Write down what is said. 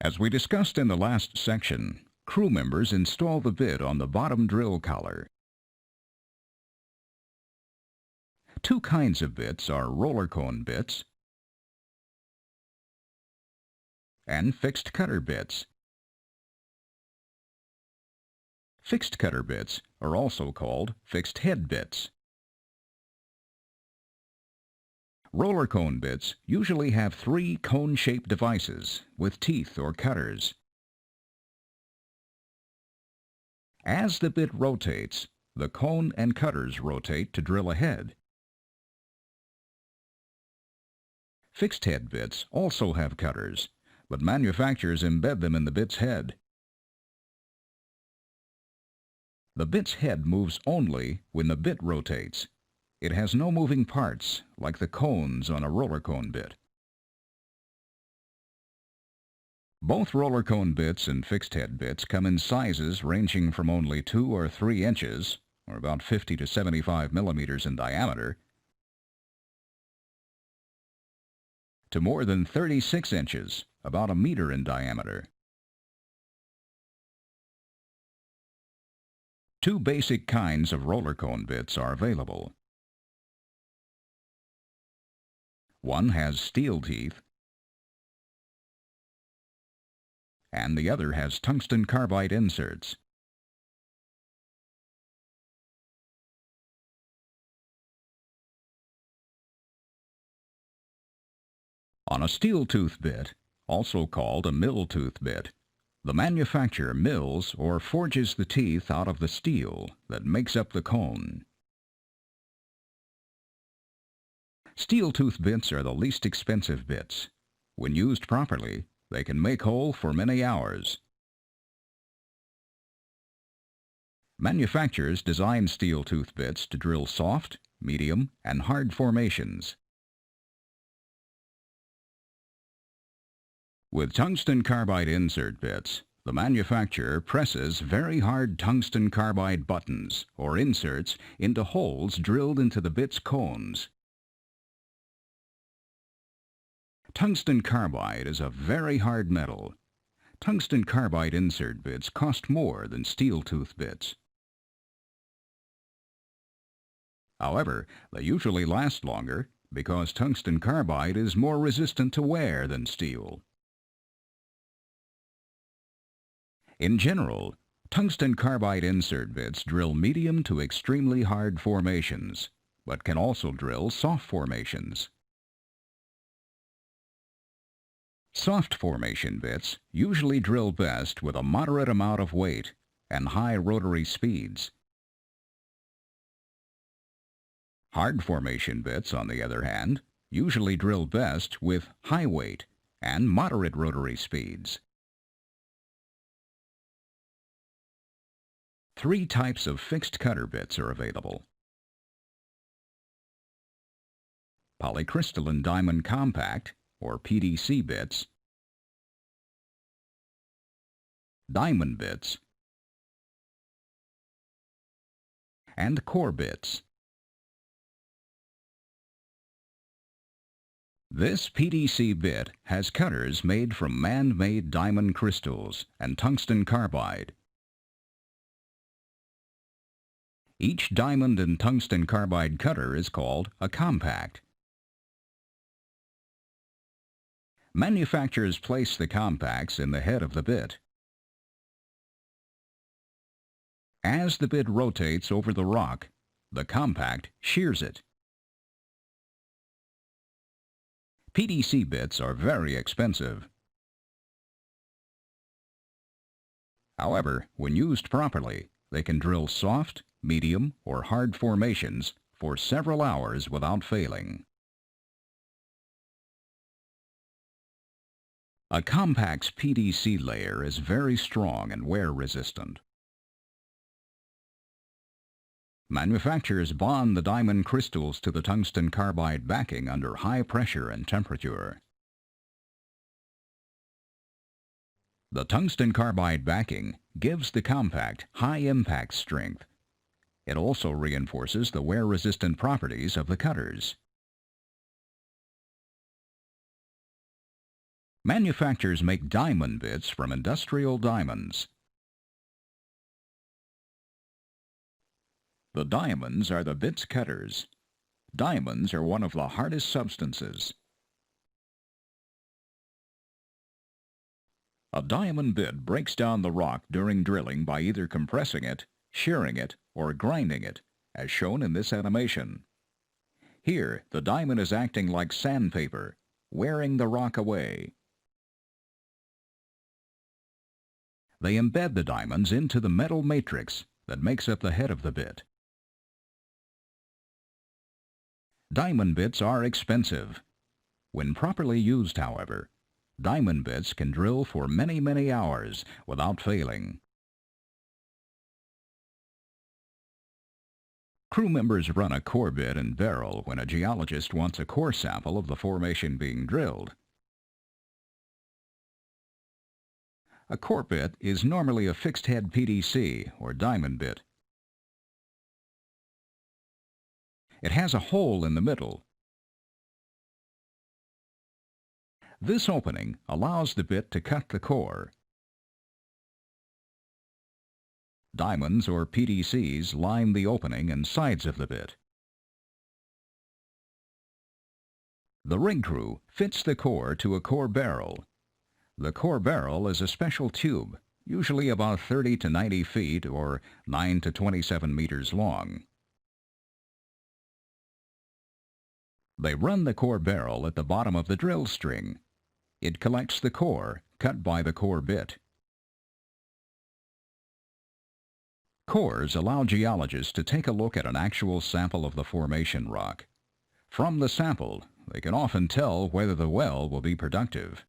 As we discussed in the last section, crew members install the bit on the bottom drill collar. Two kinds of bits are roller cone bits and fixed cutter bits. Fixed cutter bits are also called fixed head bits. Roller cone bits usually have three cone-shaped devices with teeth or cutters. As the bit rotates, the cone and cutters rotate to drill ahead. Fixed head bits also have cutters, but manufacturers embed them in the bit's head. The bit's head moves only when the bit rotates. It has no moving parts, like the cones on a roller cone bit. Both roller cone bits and fixed head bits come in sizes ranging from only 2 or 3 inches, or about 50 to 75 millimeters in diameter, to more than 36 inches, about a meter in diameter. Two basic kinds of roller cone bits are available. One has steel teeth, and the other has tungsten carbide inserts. On a steel tooth bit, also called a mill tooth bit, the manufacturer mills or forges the teeth out of the steel that makes up the cone. Steel tooth bits are the least expensive bits. When used properly, they can make hole for many hours. Manufacturers design steel tooth bits to drill soft, medium, and hard formations. With tungsten carbide insert bits, the manufacturer presses very hard tungsten carbide buttons, or inserts, into holes drilled into the bit's cones. Tungsten carbide is a very hard metal. Tungsten carbide insert bits cost more than steel tooth bits. However, they usually last longer because tungsten carbide is more resistant to wear than steel. In general, tungsten carbide insert bits drill medium to extremely hard formations, but can also drill soft formations. Soft formation bits usually drill best with a moderate amount of weight and high rotary speeds. Hard formation bits, on the other hand, usually drill best with high weight and moderate rotary speeds. Three types of fixed cutter bits are available. Polycrystalline diamond compact, or PDC bits, diamond bits, and core bits. This PDC bit has cutters made from man-made diamond crystals and tungsten carbide. Each diamond and tungsten carbide cutter is called a compact. Manufacturers place the compacts in the head of the bit. As the bit rotates over the rock, the compact shears it. PDC bits are very expensive. However, when used properly, they can drill soft, medium, or hard formations for several hours without failing. A compact's PDC layer is very strong and wear resistant. Manufacturers bond the diamond crystals to the tungsten carbide backing under high pressure and temperature. The tungsten carbide backing gives the compact high impact strength. It also reinforces the wear-resistant properties of the cutters. Manufacturers make diamond bits from industrial diamonds. The diamonds are the bit's cutters. Diamonds are one of the hardest substances. A diamond bit breaks down the rock during drilling by either compressing it, shearing it, or grinding it, as shown in this animation. Here, the diamond is acting like sandpaper, wearing the rock away. They embed the diamonds into the metal matrix that makes up the head of the bit. Diamond bits are expensive. When properly used, however, diamond bits can drill for many, many hours without failing. Crew members run a core bit and barrel when a geologist wants a core sample of the formation being drilled. A core bit is normally a fixed head PDC or diamond bit. It has a hole in the middle. This opening allows the bit to cut the core. Diamonds or PDCs line the opening and sides of the bit. The rig crew fits the core to a core barrel. The core barrel is a special tube, usually about 30 to 90 feet or 9 to 27 meters long. They run the core barrel at the bottom of the drill string. It collects the core cut by the core bit. Cores allow geologists to take a look at an actual sample of the formation rock. From the sample, they can often tell whether the well will be productive.